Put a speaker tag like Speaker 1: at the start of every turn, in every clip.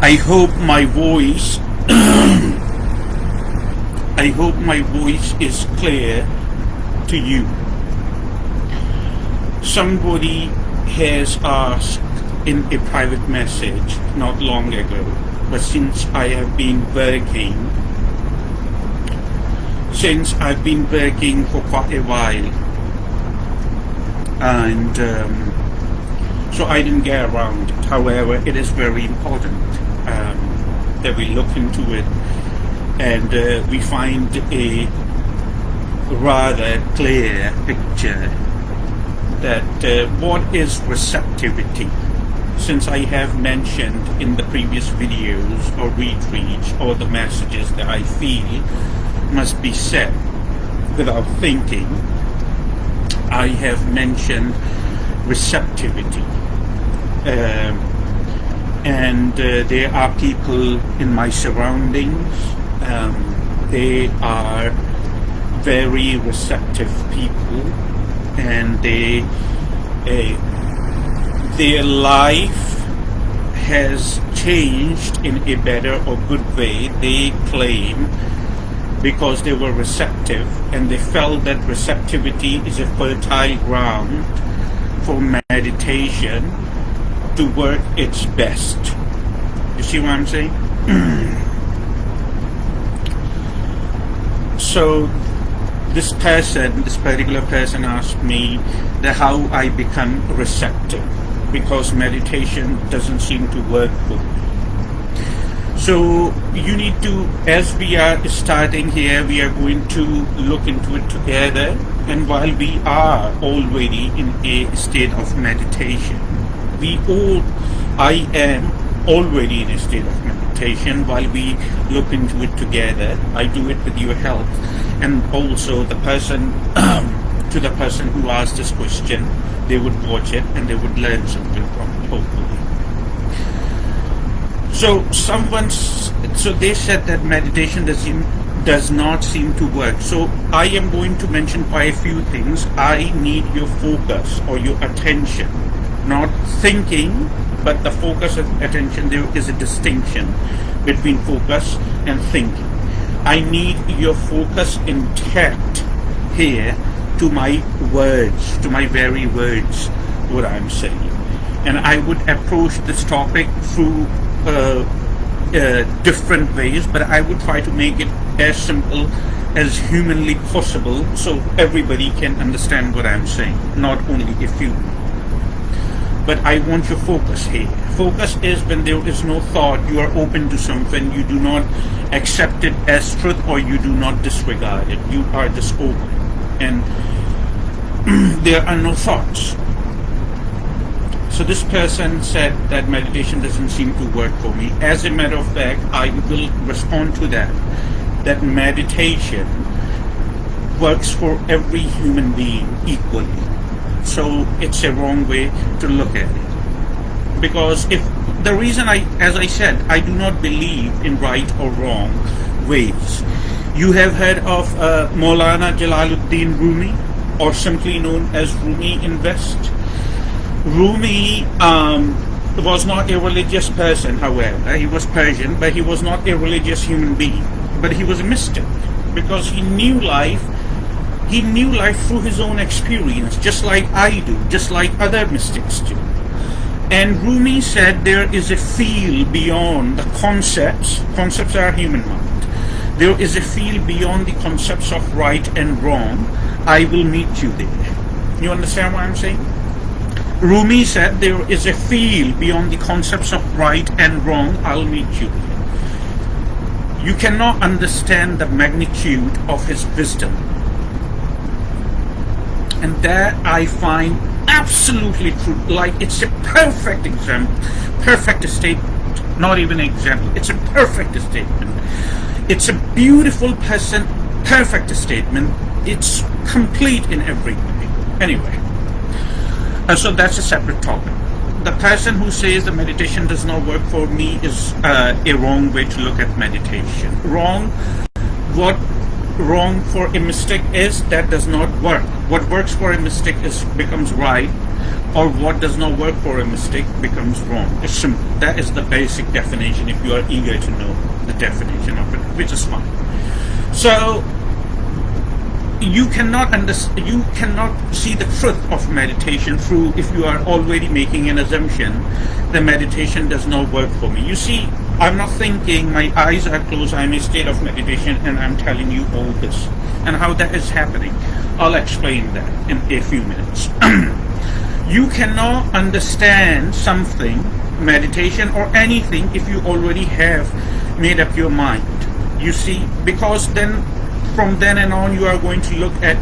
Speaker 1: I hope my voice I hope my voice is clear to you. Somebody has asked in a private message not long ago, but since I've been working for quite a while, and so I didn't get around it. However, it is very important that we look into it, and we find a rather clear picture that what is receptivity. Since I have mentioned in the previous videos or retreats or the messages that I feel must be said without thinking, I have mentioned receptivity. And there are people in my surroundings, they are very receptive people, and their life has changed in a better or good way, they claim, because they were receptive, and they felt that receptivity is a fertile ground for meditation to work its best. You see what I'm saying? So this particular person asked me that how I become receptive, because meditation doesn't seem to work for me. So you need to, as we are starting here, we are going to look into it together. And while we are already in a state of meditation, I am already in a state of meditation. While we look into it together, I do it with your help, and also the person to the person who asked this question, they would watch it and they would learn something from it, hopefully. So they said that meditation does not seem to work. So I am going to mention quite a few things. I need your focus or your attention, not thinking, but the focus of attention. There is a distinction between focus and thinking. I need your focus intact here to my words, to my very words, what I'm saying. And I would approach this topic through different ways, but I would try to make it as simple as humanly possible so everybody can understand what I'm saying, not only a few. But I want your focus here. Focus is when there is no thought, you are open to something, you do not accept it as truth or you do not disregard it. You are just open, and there are no thoughts. So this person said that meditation doesn't seem to work for me. As a matter of fact, I will respond to that meditation works for every human being equally. So it's a wrong way to look at it. Because if the reason as I said, I do not believe in right or wrong ways. You have heard of Maulana Jalaluddin Rumi, or simply known as Rumi in West. Rumi was not a religious person, however. He was Persian, but he was not a religious human being. But he was a mystic, because he knew life through his own experience, just like I do, just like other mystics do. And Rumi said there is a field beyond the concepts. Concepts are human mind. There is a field beyond the concepts of right and wrong. I will meet you there. You understand what I'm saying? Rumi said there is a field beyond the concepts of right and wrong. I'll meet you there. You cannot understand the magnitude of his wisdom. And that I find absolutely true. Like, it's a perfect example, perfect statement, not even an example, it's a perfect statement. It's a beautiful person, perfect statement. It's complete in every way. Anyway, so that's a separate topic. The person who says the meditation does not work for me is a wrong way to look at meditation. Wrong. What wrong for a mystic is that does not work. What works for a mystic becomes right, or what does not work for a mystic becomes wrong. It's simple. That is the basic definition if you are eager to know the definition of it, which is fine. So you cannot see the truth of meditation through if you are already making an assumption the meditation does not work for me. You see, I'm not thinking, my eyes are closed, I'm in a state of meditation, and I'm telling you all this. And how that is happening, I'll explain that in a few minutes. You cannot understand something, meditation or anything, if you already have made up your mind. You see, because then, from then and on, you are going to look at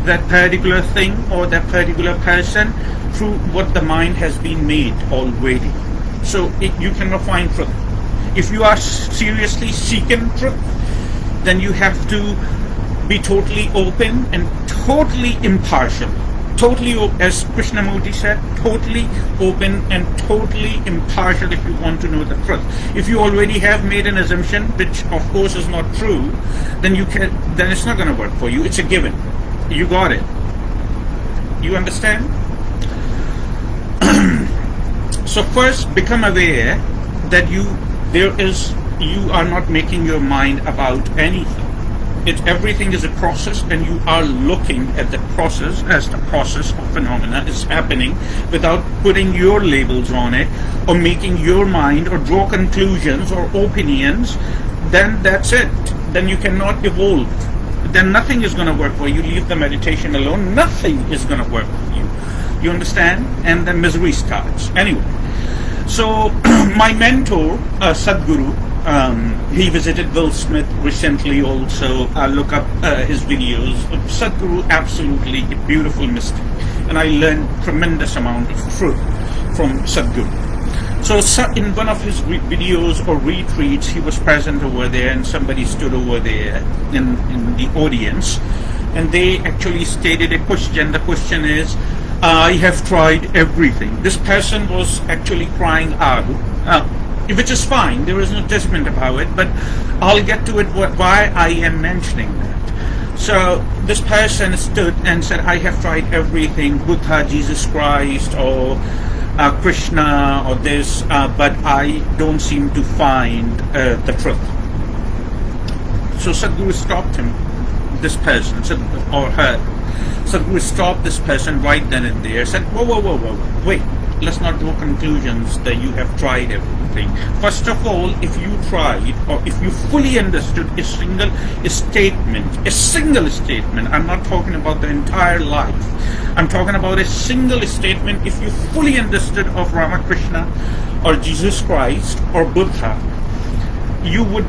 Speaker 1: that particular thing or that particular person through what the mind has been made already. So you cannot find truth. If you are seriously seeking truth, then you have to be totally open and totally impartial. Totally, as Krishnamurti said, totally open and totally impartial if you want to know the truth. If you already have made an assumption, which of course is not true, then it's not going to work for you. It's a given. You got it. You understand? So first, become aware that you are not making your mind about anything. Everything is a process, and you are looking at the process as the process of phenomena is happening without putting your labels on it or making your mind or draw conclusions or opinions. Then that's it. Then you cannot evolve. Then nothing is going to work for you. Leave the meditation alone. Nothing is going to work for you. You understand? And then misery starts. Anyway, so my mentor, Sadhguru, he visited Will Smith recently also. Look up his videos. Sadhguru, absolutely a beautiful mystic. And I learned tremendous amount of truth from Sadhguru. So in one of his videos or retreats, he was present over there, and somebody stood over there in the audience, and they actually stated a question. The question is, I have tried everything. This person was actually crying out, which is fine. There is no judgment about it, but I'll get to it why I am mentioning that. So this person stood and said, I have tried everything, Buddha, Jesus Christ, or Krishna, or this, but I don't seem to find the truth. So Sadhguru stopped him, this person, or her. Sadhguru stopped this person right then and there, said, whoa, wait, let's not draw conclusions that you have tried everything. First of all, if you tried, or if you fully understood a single statement, I'm not talking about the entire life, I'm talking about a single statement. If you fully understood of Ramakrishna or Jesus Christ or Buddha, you would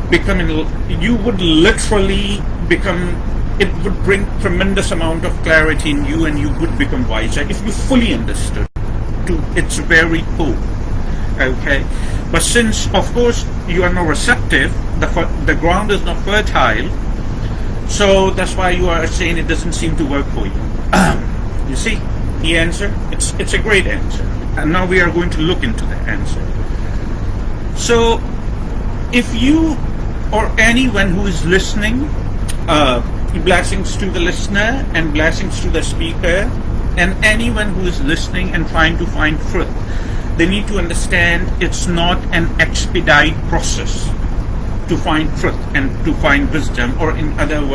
Speaker 1: literally become, it would bring tremendous amount of clarity in you, and you would become wiser if you fully understood to its very core. Okay, but since of course you are not receptive, the ground is not fertile, so that's why you are saying it doesn't seem to work for you. You see the answer? It's a great answer, and now we are going to look into the answer. So if you or anyone who is listening, blessings to the listener and blessings to the speaker, and anyone who is listening and trying to find truth, they need to understand it's not an expedite process to find truth and to find wisdom, or in other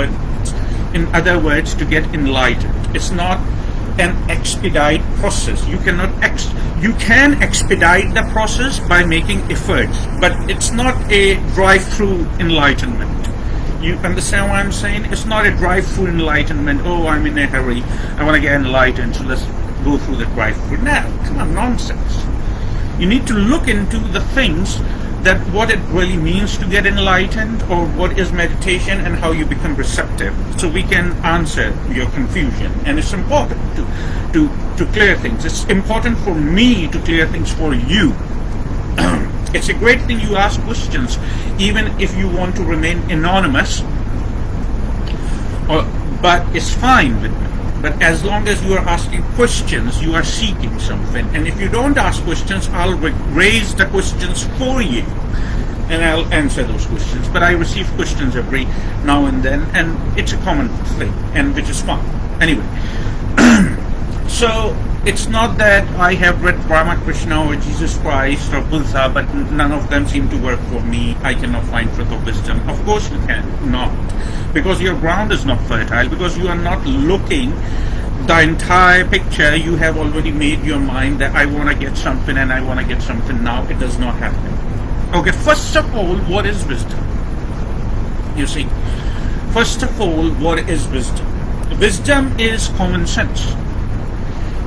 Speaker 1: words to get enlightened. It's not an expedite process. You cannot you can expedite the process by making efforts, but it's not a drive-through enlightenment. You understand what I'm saying? It's not a drive-through enlightenment. Oh, I'm in a hurry, I want to get enlightened, so let's go through the drive-through. No, come on, nonsense. You need to look into the things, that what it really means to get enlightened, or what is meditation, and how you become receptive, so we can answer your confusion. And it's important to clear things. It's important for me to clear things for you. It's a great thing you ask questions, even if you want to remain anonymous, but it's fine with me. But as long as you are asking questions, you are seeking something. And if you don't ask questions, I'll raise the questions for you, and I'll answer those questions. But I receive questions every now and then, and it's a common thing, and which is fine. Anyway, so it's not that I have read Ramakrishna or Jesus Christ or Buddha, but none of them seem to work for me. I cannot find truth or wisdom. Of course you can not, because your ground is not fertile, because you are not looking the entire picture. You have already made your mind that I want to get something, and I want to get something now. It does not happen. Okay, first of all, what is wisdom? You see, first of all, what is wisdom? Wisdom is common sense.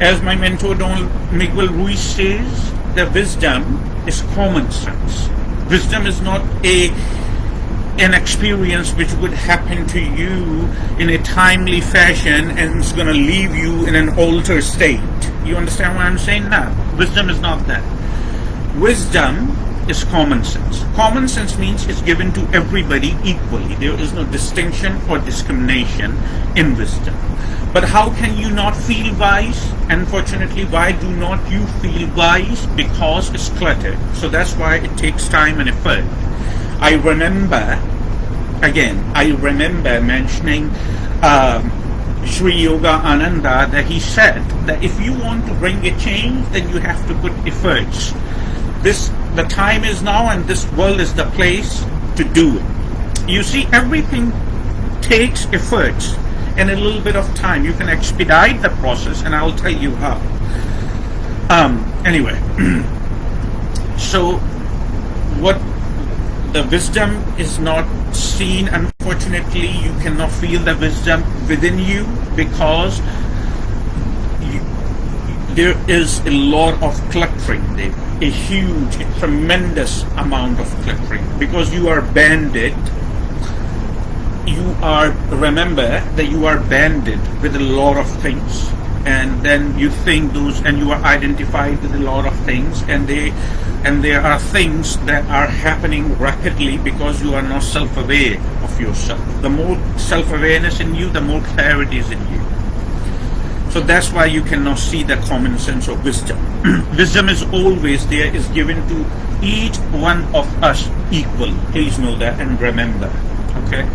Speaker 1: As my mentor Don Miguel Ruiz says, the wisdom is common sense. Wisdom is not an experience which would happen to you in a timely fashion and it's going to leave you in an altered state. You understand what I'm saying now? Wisdom is not that. Wisdom is common sense. Common sense means it's given to everybody equally. There is no distinction or discrimination in wisdom. But how can you not feel wise? Unfortunately, why do not you feel wise? Because it's cluttered. So that's why it takes time and effort. I remember mentioning Sri Yoga Ananda, that he said that if you want to bring a change, then you have to put efforts. The time is now, and this world is the place to do it. You see, everything takes efforts and a little bit of time. You can expedite the process, and I'll tell you how. Anyway, so what the wisdom is not seen. Unfortunately, you cannot feel the wisdom within you, because there is a lot of cluttering there, a huge, a tremendous amount of cluttering, because you are banded. Remember that you are banded with a lot of things, and then you think those, and you are identified with a lot of things, and there are things that are happening rapidly because you are not self-aware of yourself. The more self-awareness in you, the more clarity is in you. So that's why you cannot see the common sense of wisdom. Wisdom is always there, is given to each one of us equally. Please know that and remember. Okay?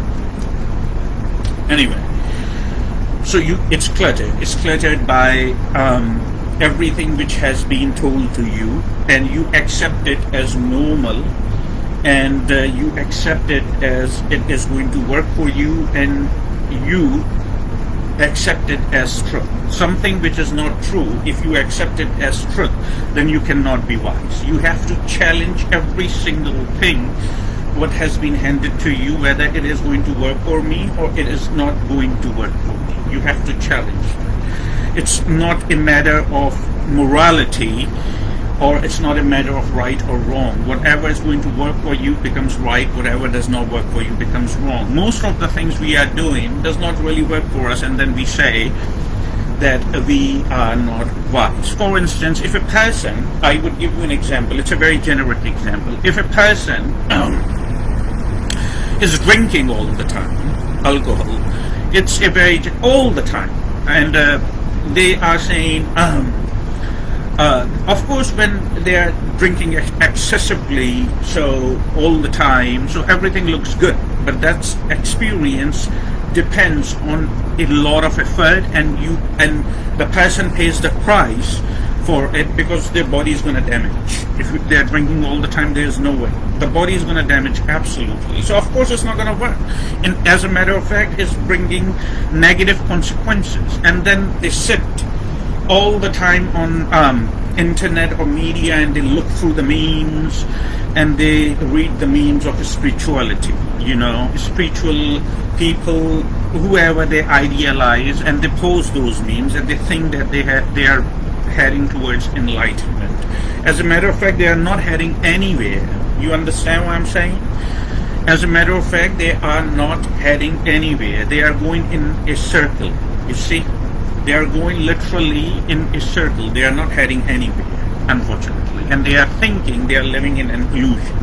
Speaker 1: Anyway, so it's cluttered. It's cluttered by everything which has been told to you, and you accept it as normal, and you accept it as it is going to work for you, and you accept it as truth. Something which is not true, if you accept it as truth, then you cannot be wise. You have to challenge every single thing what has been handed to you, whether it is going to work for me or it is not going to work for me. You have to challenge. It's not a matter of morality, or it's not a matter of right or wrong. Whatever is going to work for you becomes right. Whatever does not work for you becomes wrong. Most of the things we are doing does not really work for us, and then we say that we are not wise. For instance, if a person, I would give you an example, it's a very generic example. If a person is drinking all the time, alcohol, it's a very, all the time, and they are saying, of course, when they are drinking excessively, so all the time, so everything looks good, but that's experience depends on a lot of effort, and the person pays the price for it, because their body is going to damage. If they're drinking all the time, there's no way. The body is going to damage absolutely. So of course it's not going to work. And as a matter of fact, it's bringing negative consequences. And then they sit all the time on internet or media, and they look through the memes, and they read the memes of spirituality, spiritual people, whoever they idealize, and they post those memes, and they think that they are heading towards enlightenment. As a matter of fact, they are not heading anywhere. You understand what I'm saying? As a matter of fact, they are not heading anywhere. They are going in a circle. You see? They are going literally in a circle. They are not heading anywhere, unfortunately. And they are thinking they are living in an illusion.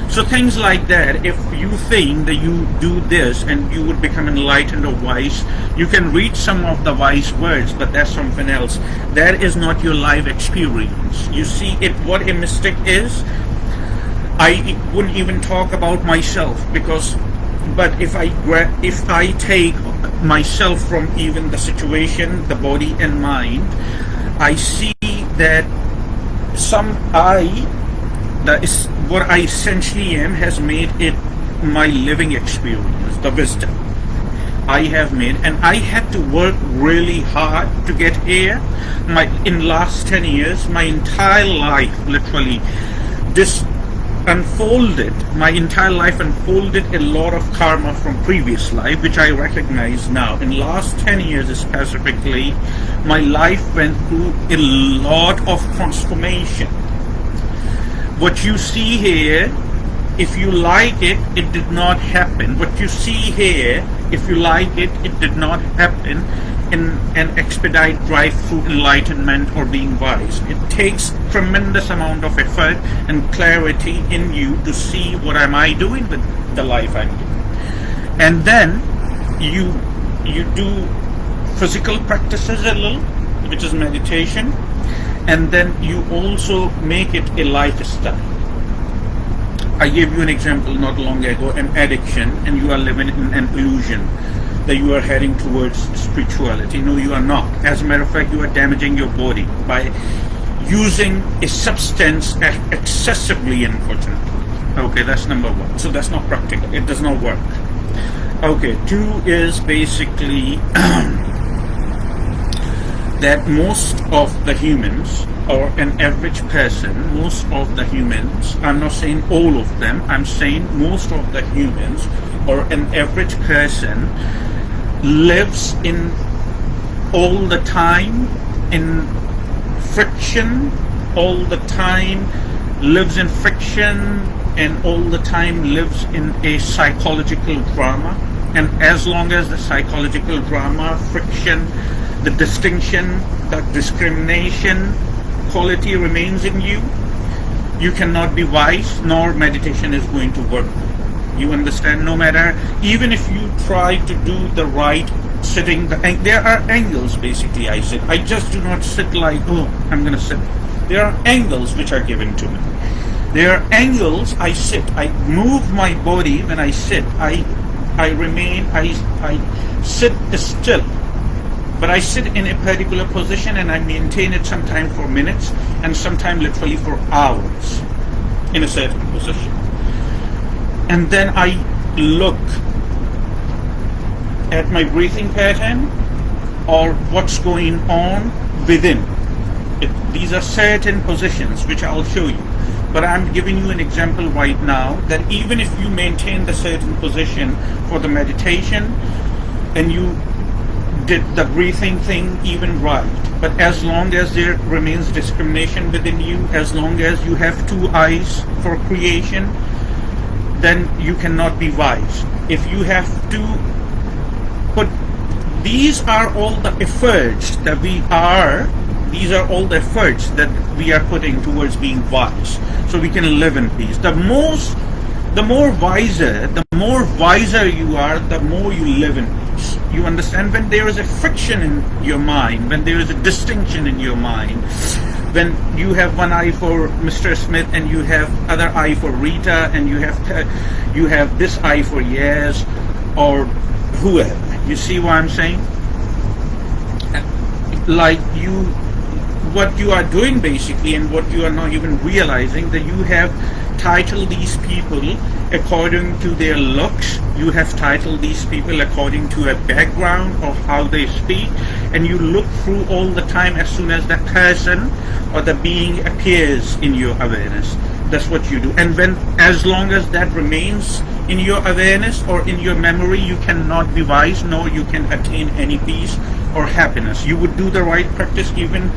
Speaker 1: So things like that, if you think that you do this and you would become enlightened or wise, you can read some of the wise words, but that's something else. That is not your life experience. You see, what a mistake is, I wouldn't even talk about myself, but if I take myself from even the situation, the body and mind, I see that that is what I essentially am, has made it my living experience, the wisdom I have made, and I had to work really hard to get here. In last 10 years, my entire life literally my entire life unfolded a lot of karma from previous life, which I recognize now. In last 10 years specifically, my life went through a lot of transformation. What you see here, if you like it, it did not happen. What you see here, if you like it, it did not happen in an expedite drive through enlightenment or being wise. It takes tremendous amount of effort and clarity in you to see what am I doing with the life I'm living. And then you do physical practices a little, which is meditation, and then you also make it a lifestyle. I gave you an example not long ago, an addiction, and you are living in an illusion that you are heading towards spirituality. No, you are not. As a matter of fact, you are damaging your body by using a substance excessively, unfortunately. Okay, that's number one. So that's not practical. It does not work. Okay, two is basically that most of the humans, or an average person, most of the humans, I'm not saying all of them, I'm saying most of the humans, or an average person, lives in all the time in friction, all the time lives in friction, and all the time lives in a psychological drama. And as long as the psychological drama, friction, the distinction, the discrimination quality remains in you, you cannot be wise, nor meditation is going to work. You understand? No matter, even if you try to do the right sitting, there are angles basically I sit. I just do not sit like, oh, I'm going to sit. There are angles which are given to me. There are angles I sit. I move my body when I sit. I sit still. But I sit in a particular position and I maintain it sometimes for minutes and sometimes literally for hours in a certain position. And then I look at my breathing pattern or what's going on within. These are certain positions which I'll show you. But I'm giving you an example right now that even if you maintain the certain position for the meditation and you did the breathing thing even right, but as long as there remains discrimination within you, as long as you have two eyes for creation, then you cannot be wise. If you have to put, these are all the efforts that these are all the efforts that we are putting towards being wise, so we can live in peace. The more wiser you are, the more you live in peace. You understand? When there is a friction in your mind, when there is a distinction in your mind, when you have one eye for Mr. Smith and you have other eye for Rita, and you have this eye for Yaz or whoever. You see what I'm saying? Like what you are doing basically, and what you are not even realizing, that you have titled these people according to their looks, you have titled these people according to a background of how they speak, and you look through all the time as soon as that person or the being appears in your awareness. That's what you do. And when, as long as that remains in your awareness or in your memory, you cannot be wise, nor you can attain any peace or happiness. You would do the right practice even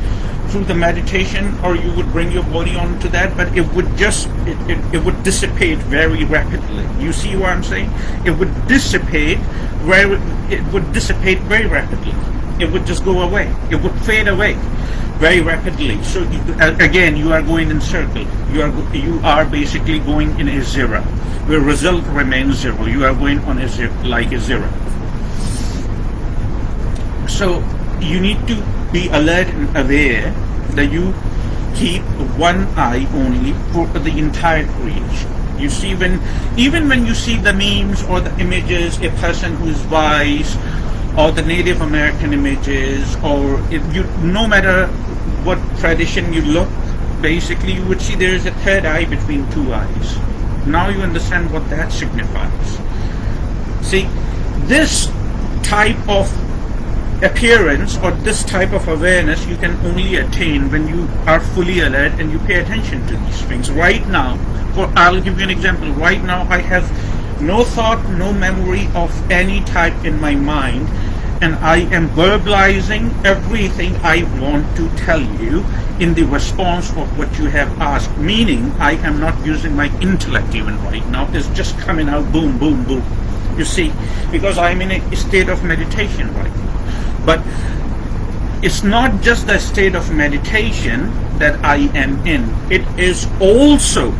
Speaker 1: through the meditation, or you would bring your body onto that, but it would just it would dissipate very rapidly. You see what I'm saying? It would dissipate very rapidly. It would just go away. It would fade away very rapidly. So again, you are going in circle. You are basically going in a zero. The result remains zero. You are going on a like a zero. So you need to be alert and aware that you keep one eye only for the entire creation. You see, even when you see the memes or the images, a person who is wise, or the Native American images, or no matter what tradition you look, basically you would see there is a third eye between two eyes. Now you understand what that signifies. See, this type of appearance or this type of awareness you can only attain when you are fully alert and you pay attention to these things. Right now, I'll give you an example. Right now I have no thought, no memory of any type in my mind, and I am verbalizing everything I want to tell you in the response of what you have asked, meaning I am not using my intellect even right now. It's just coming out boom, boom, boom. You see, because I'm in a state of meditation right now. But it's not just the state of meditation that I am in. It is also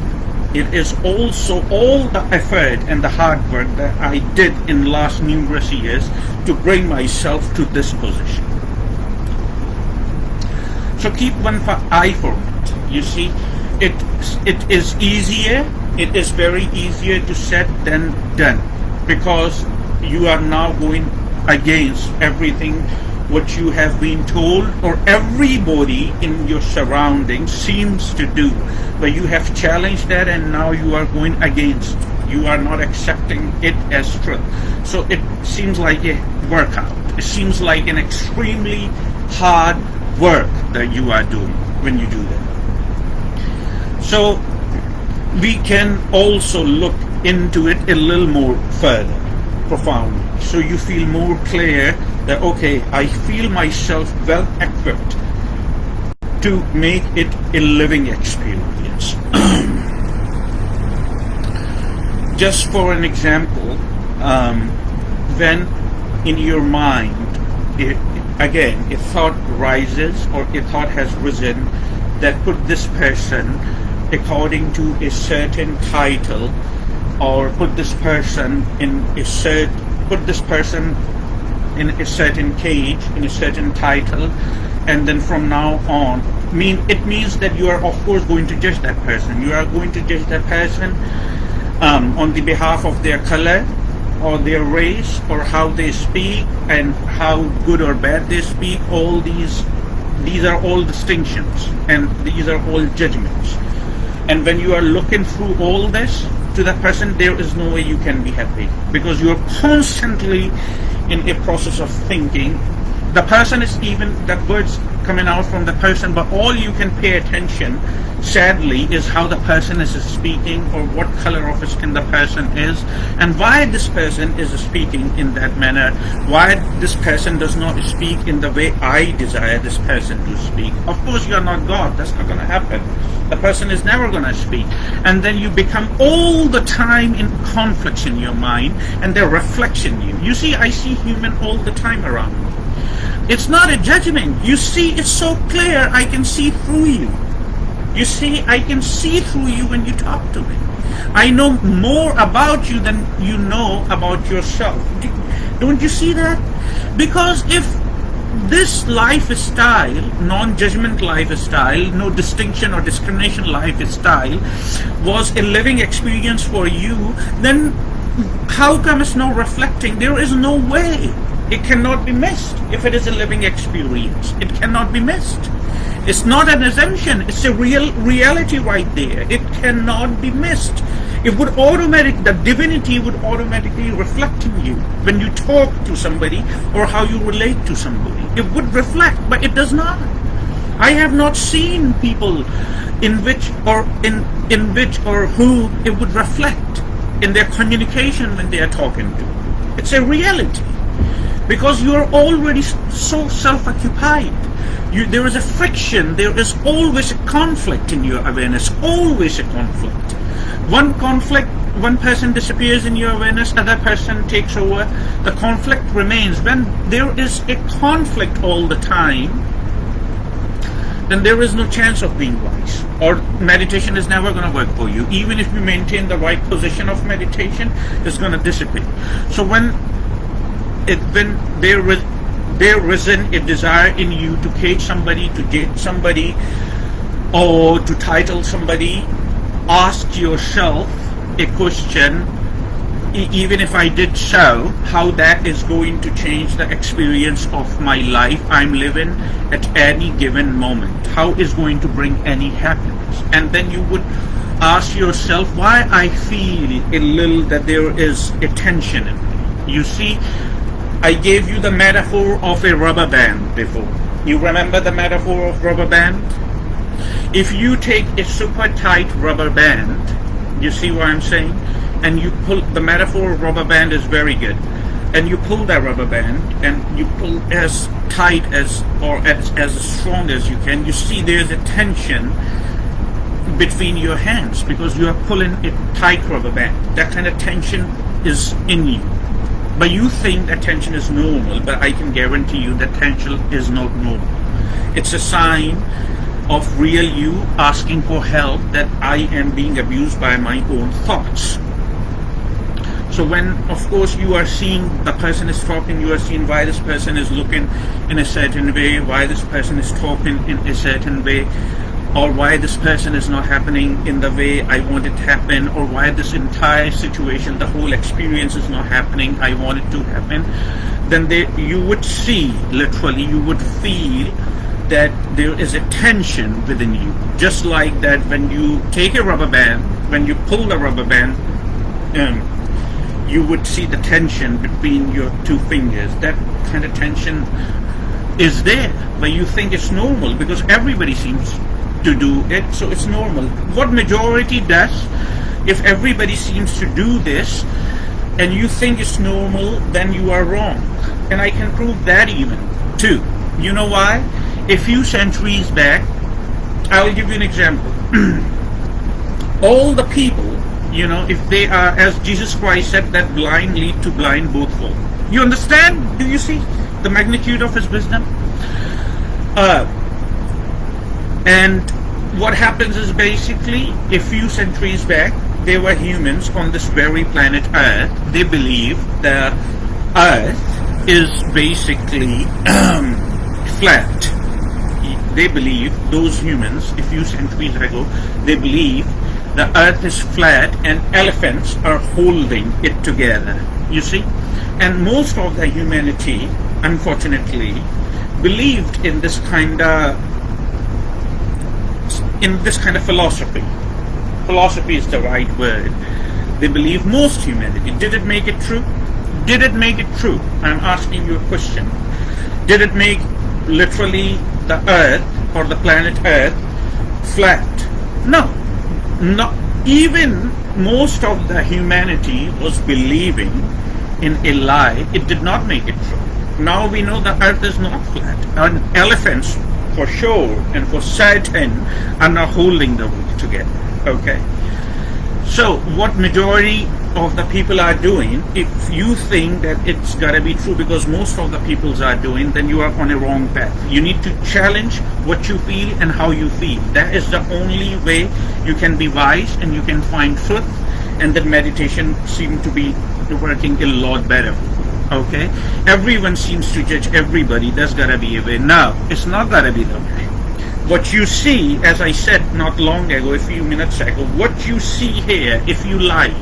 Speaker 1: all the effort and the hard work that I did in the last numerous years to bring myself to this position. So keep one eye for it. You see, it is easier. It is very easier to set than done, because you are now going against everything what you have been told, or everybody in your surroundings seems to do, but you have challenged that and now you are going against. You are not accepting it as truth. So it seems like a workout. It seems like an extremely hard work that you are doing when you do that. So we can also look into it a little more further, profoundly, so you feel more clear that, okay, I feel myself well equipped to make it a living experience. Just for an example, when in your mind, again, a thought rises, or a thought has risen that put this person according to a certain title, or put this person in a certain cage, in a certain title, and then from now on, it means that you are of course going to judge that person. You are going to judge that person on the behalf of their color, or their race, or how they speak, and how good or bad they speak. All these are all distinctions, and these are all judgments. And when you are looking through all this to that person, there is no way you can be happy, because you are constantly in a process of thinking. The person is even, that words coming out from the person, but all you can pay attention, sadly, is how the person is speaking, or what color of skin the person is, and why this person is speaking in that manner, why this person does not speak in the way I desire this person to speak. Of course, you are not God. That's not going to happen. The person is never going to speak. And then you become all the time in conflicts in your mind, and they reflect in you. You see, I see human all the time around me. It's not a judgment. You see, it's so clear. I can see through you. You see, I can see through you when you talk to me. I know more about you than you know about yourself. Don't you see that? Because if this lifestyle, non-judgment lifestyle, no distinction or discrimination lifestyle, was a living experience for you, then how come it's not reflecting? There is no way. It cannot be missed. If it is a living experience, it cannot be missed. It's not an assumption, it's a real reality right there. It cannot be missed. It would the divinity would automatically reflect in you when you talk to somebody or how you relate to somebody. It would reflect, but it does not. I have not seen people in which or who it would reflect in their communication when they are talking to. It's a reality. Because you are already so self-occupied. There is a friction, there is always a conflict in your awareness, always a conflict. One person disappears in your awareness, other person takes over, the conflict remains. When there is a conflict all the time, then there is no chance of being wise, or meditation is never going to work for you. Even if you maintain the right position of meditation, it's going to dissipate. So when there isn't a desire in you to cage somebody, to date somebody, or to title somebody, ask yourself a question, even if I did so, how that is going to change the experience of my life I'm living at any given moment. How is going to bring any happiness? And then you would ask yourself why I feel a little that there is a tension in me. You see, I gave you the metaphor of a rubber band before. You remember the metaphor of rubber band? If you take a super tight rubber band, you see what I'm saying? And you pull, the metaphor of rubber band is very good. And you pull that rubber band and you pull as tight as strong as you can. You see there's a tension between your hands because you are pulling a tight rubber band. That kind of tension is in you. But you think that tension is normal, but I can guarantee you that tension is not normal. It's a sign of real you asking for help, that I am being abused by my own thoughts. So when, of course, you are seeing the person is talking, you are seeing why this person is looking in a certain way, why this person is talking in a certain way, or why this person is not happening in the way I want it to happen, or why this entire situation, the whole experience is not happening I want it to happen, then you would see, literally, you would feel that there is a tension within you. Just like that when you take a rubber band, when you pull the rubber band, you would see the tension between your two fingers. That kind of tension is there, but you think it's normal because everybody seems to do it, so it's normal. What majority does, if everybody seems to do this and you think it's normal, then you are wrong. And I can prove that even too. You know why? A few centuries back, I'll give you an example. All the people, if they are, as Jesus Christ said, that blind lead to blind both fall. You understand? Do you see the magnitude of his wisdom? And what happens is basically, a few centuries back, there were humans on this very planet Earth. They believe that Earth is basically flat. They believe, those humans, a few centuries ago, they believe the Earth is flat and elephants are holding it together. You see? And most of the humanity, unfortunately, believed in this kind of philosophy. Philosophy is the right word. They believe most humanity. Did it make it true? Did it make it true? I'm asking you a question. Did it make literally the Earth or the planet Earth flat? No. Not even most of the humanity was believing in a lie. It did not make it true. Now we know the Earth is not flat. And elephants, for sure and for certain, are not holding the world together. Okay. So what majority of the people are doing, if you think that it's got to be true because most of the peoples are doing, then you are on a wrong path. You need to challenge what you feel and how you feel. That is the only way you can be wise and you can find truth, and that meditation seems to be working a lot better. Okay? Everyone seems to judge everybody. There's got to be a way. No, it's not got to be the way. What you see, as I said not long ago, a few minutes ago, what you see here, if you lie,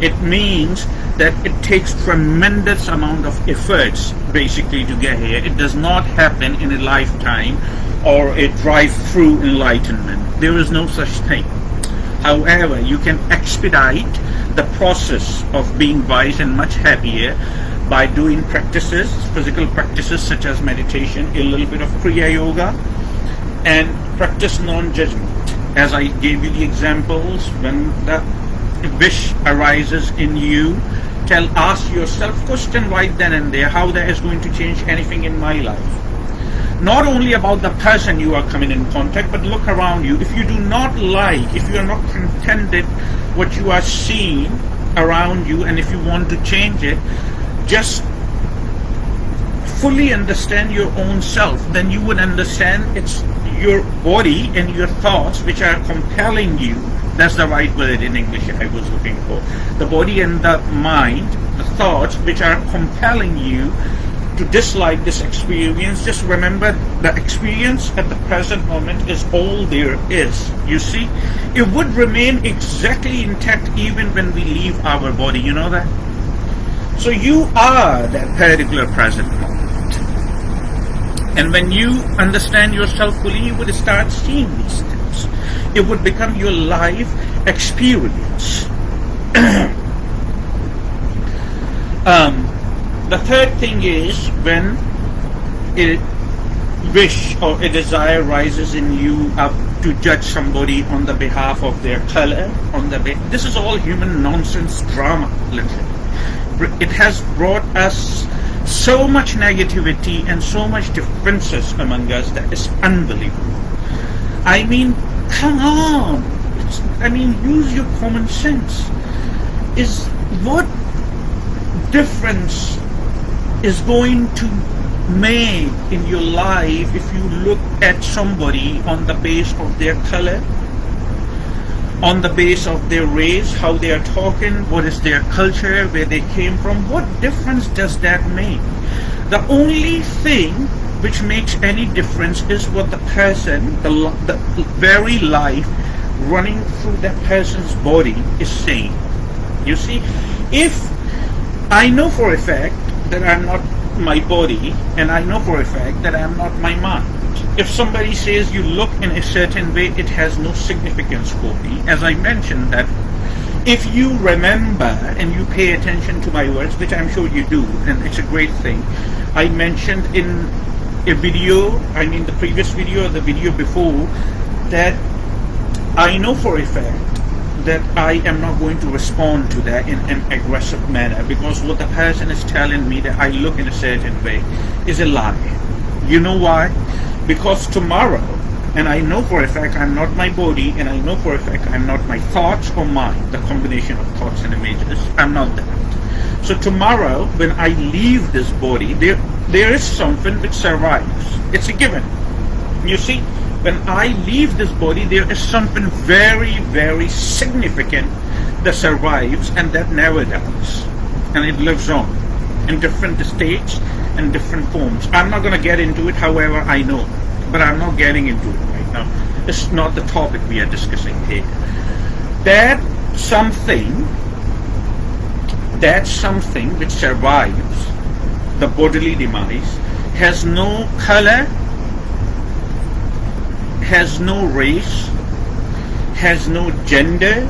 Speaker 1: it means that it takes tremendous amount of efforts basically to get here. It does not happen in a lifetime. or a drive-through enlightenment. There is no such thing. However, you can expedite the process of being wise and much happier by doing practices, physical practices such as meditation, a little bit of Kriya Yoga, and practice non-judgment. As I gave you the examples, when the wish arises in you, ask yourself, question right then and there, how that is going to change anything in my life. Not only about the person you are coming in contact, but look around you. If you do not like, if you are not contented what you are seeing around you, and if you want to change it, just fully understand your own self. Then you would understand it's your body and your thoughts which are compelling you. That's the right word in English I was looking for. The body and the mind, the thoughts which are compelling you to dislike this experience. Just remember, the experience at the present moment is all there is. You see, it would remain exactly intact even when we leave our body. You know that? So you are that particular present moment. And when you understand yourself fully, you would start seeing these things. It would become your life experience. The third thing is when a wish or a desire rises in you up to judge somebody on the behalf of their color, this is all human nonsense drama, literally. It has brought us so much negativity and so much differences among us that is unbelievable. I mean, come on. Use your common sense. What difference is going to make in your life if you look at somebody on the base of their color, on the base of their race, how they are talking, what is their culture, where they came from? What difference does that make? The only thing which makes any difference is what the person, the very life running through that person's body is saying. You see, if I know for a fact that I'm not my body, and I know for a fact that I'm not my mind. If somebody says you look in a certain way, it has no significance for me. As I mentioned, that if you remember and you pay attention to my words, which I'm sure you do, and it's a great thing, I mentioned in a video, the previous video or the video before, that I know for a fact that I am not going to respond to that in an aggressive manner, because what the person is telling me that I look in a certain way is a lie. You know why? Because tomorrow, and I know for a fact I'm not my body, and I know for a fact I'm not my thoughts or mind, the combination of thoughts and images, I'm not that. So tomorrow, when I leave this body, there is something which survives. It's a given. You see, when I leave this body, there is something very, very significant that survives, and that never dies. And it lives on in different states and different forms. I'm not going to get into it, however, I know. But I'm not getting into it right now. It's not the topic we are discussing here. That something which survives the bodily demise has no color, has no race, has no gender,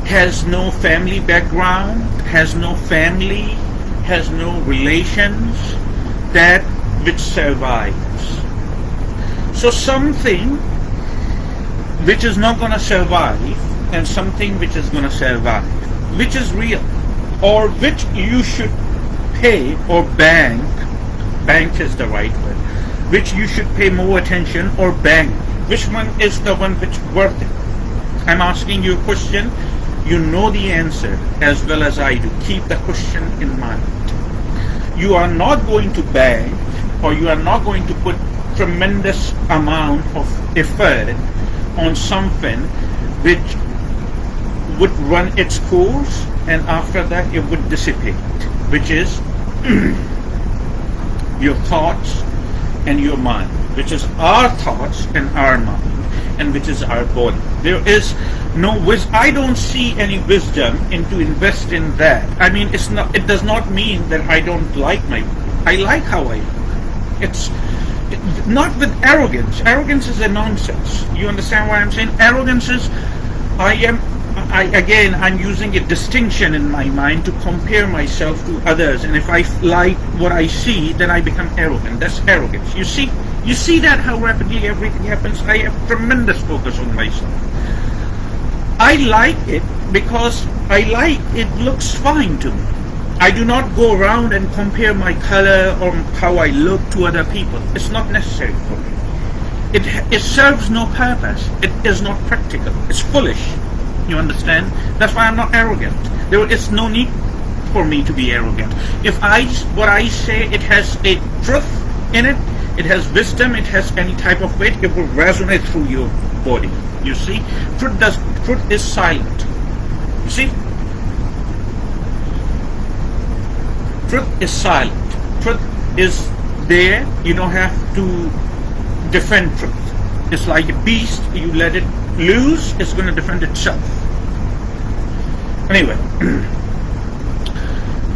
Speaker 1: has no family background, has no family, has no relations, that which survives. So something which is not going to survive and something which is going to survive, which is real, or which you should pay or bank is the right word, which you should pay more attention or bank. Which one is the one which worth it? I'm asking you a question. You know the answer as well as I do. Keep the question in mind. You are not going to bank, or you are not going to put tremendous amount of effort on something which would run its course and after that it would dissipate, which is your thoughts and your mind, which is our thoughts and our mind, and which is our body. There is no wisdom. I don't see any wisdom into invest in that. It does not mean that I don't like my body. I like how I look. not with arrogance. Arrogance is a nonsense. You understand what I'm saying? Arrogance is, I'm using a distinction in my mind to compare myself to others, and if I like what I see, then I become arrogant. That's arrogance. You see that how rapidly everything happens. I have tremendous focus on myself. I like it because it looks fine to me. I do not go around and compare my color or how I look to other people. It's not necessary for me. It serves no purpose. It is not practical. It's foolish. You understand? That's why I'm not arrogant. There is no need for me to be arrogant. If what I say, it has a truth in it, it has wisdom, it has any type of weight, it will resonate through your body. You see? Truth is silent. You see? Truth is silent. Truth is there. You don't have to defend truth. It's like a beast. You let it loose, it's going to defend itself. Anyway,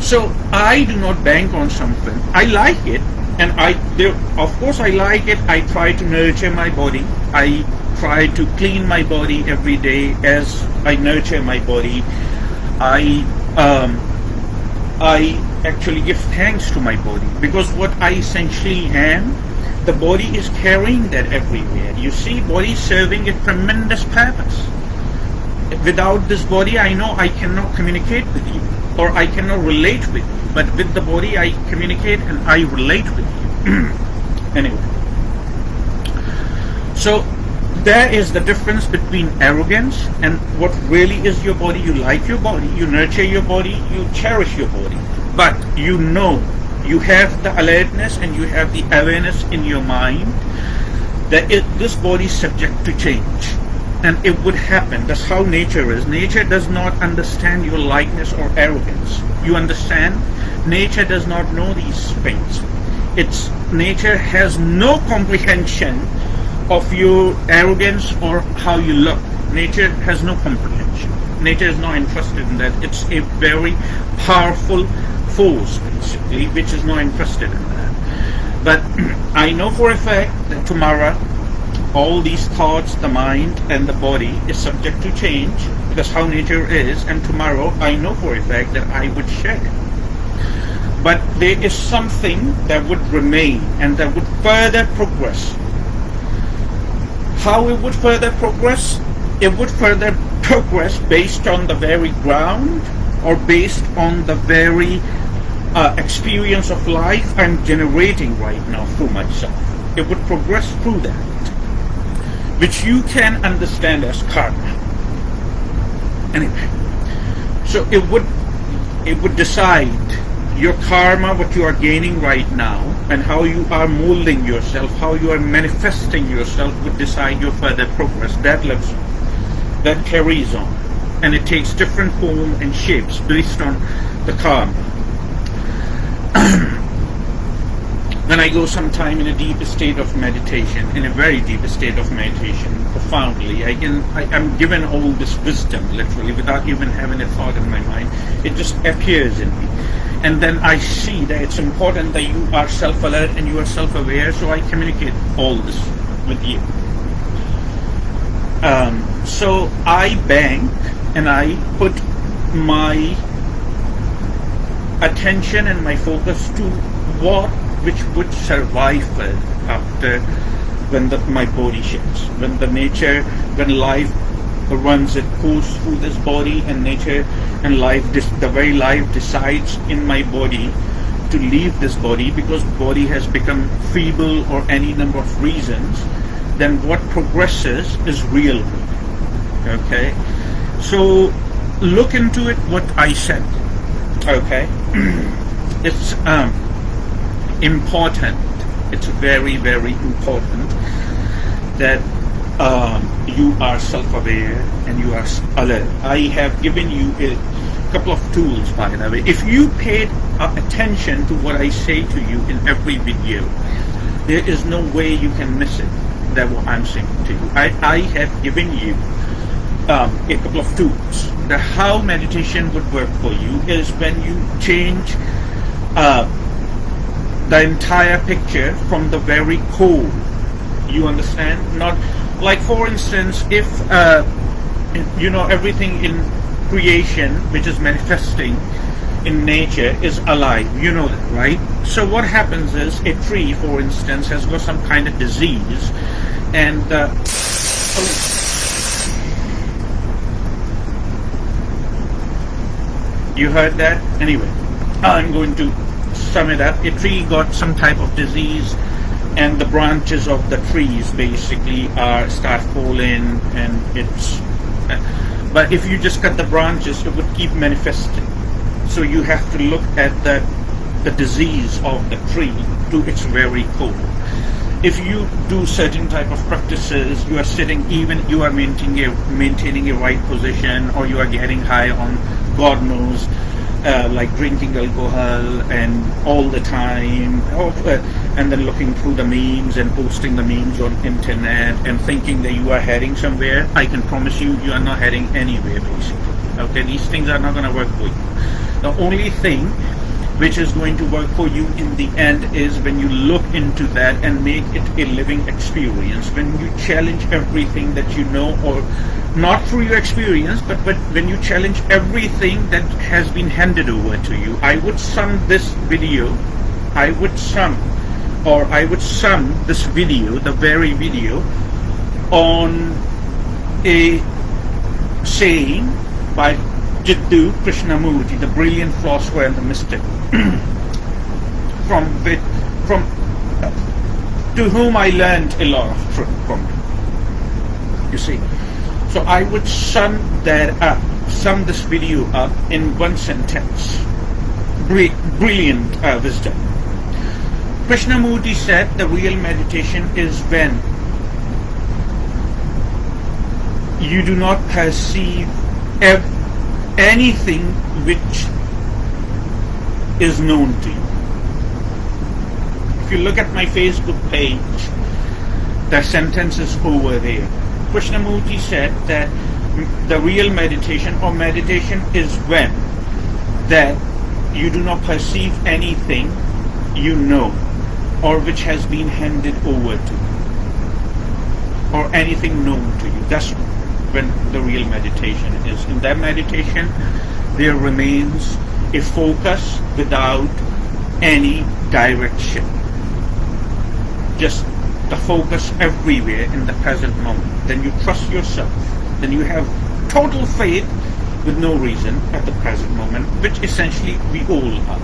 Speaker 1: so I do not bank on something. I like it, and of course I like it. I try to nurture my body. I try to clean my body every day as I nurture my body. I actually give thanks to my body, because what I essentially am, the body is carrying that everywhere. You see, body is serving a tremendous purpose. Without this body, I know I cannot communicate with you, or I cannot relate with you. But with the body, I communicate and I relate with you. Anyway, so there is the difference between arrogance and what really is your body. You like your body, you nurture your body, you cherish your body, but you know, you have the alertness and you have the awareness in your mind that this body is subject to change, and it would happen. That's how nature is. Nature does not understand your likeness or arrogance. You understand? Nature does not know these things. Nature has no comprehension of your arrogance or how you look. Nature has no comprehension. Nature is not interested in that. It's a very powerful force, basically, which is not interested in that. But I know for a fact that tomorrow all these thoughts, the mind and the body is subject to change. That's how nature is, and tomorrow I know for a fact that I would shed. But there is something that would remain and that would further progress. How it would further progress? It would further progress based on the very ground or based on the very experience of life I'm generating right now through myself. It would progress through that, which you can understand as karma. Anyway, so it would decide your karma, what you are gaining right now, and how you are molding yourself, how you are manifesting yourself, would decide your further progress. That lives on, that carries on, and it takes different form and shapes based on the karma. When I go sometime in a deep state of meditation, in a very deep state of meditation, profoundly, I'm given all this wisdom, literally, without even having a thought in my mind. It just appears in me. And then I see that it's important that you are self-alert and you are self-aware, so I communicate all this with you. So I bank and I put my attention and my focus to which would survive after when my body shifts, when life runs its course through this body, and nature and life, the very life decides in my body to leave this body because body has become feeble or any number of reasons. Then what progresses is real. Okay, so look into it. What I said. Okay, it's important. It's very, very important that you are self-aware and you are alert. I have given you a couple of tools, by the way. If you paid attention to what I say to you in every video, there is no way you can miss it. That what I'm saying to you. I have given you a couple of tools. How meditation would work for you is when you change the entire picture from the very core. You understand? Not like, for instance, if everything in creation which is manifesting in nature is alive. You know that, right? So what happens is a tree, for instance, has got some kind of disease, and you heard that? Anyway, I'm going to sum it up. A tree got some type of disease, and the branches of the trees basically start falling, and it's. But if you just cut the branches, it would keep manifesting. So you have to look at the disease of the tree to its very core. If you do certain type of practices, you are sitting, even you are maintaining a right position, or you are getting high on God knows, like drinking alcohol and all the time, and then looking through the memes and posting the memes on internet and thinking that you are heading somewhere, I can promise you, you are not heading anywhere basically. Okay, these things are not going to work for you. The only thing which is going to work for you in the end is when you look into that and make it a living experience, when you challenge everything that you know, or not through your experience, but when you challenge everything that has been handed over to you. I would sum this video, this video, the very video, on a saying by Jiddu Krishnamurti, the brilliant philosopher and the mystic, to whom I learned a lot of truth from. You see, so I would sum this video up in one sentence. Brilliant wisdom. Krishnamurti said the real meditation is when you do not perceive anything which is known to you. If you look at my Facebook page, the sentence is over there. Krishnamurti said that the real meditation or meditation is when that you do not perceive anything you know or which has been handed over to you, or anything known to you. That's when the real meditation is. In that meditation, there remains a focus without any direction. Just the focus everywhere in the present moment. Then you trust yourself. Then you have total faith with no reason at the present moment, which essentially we all are.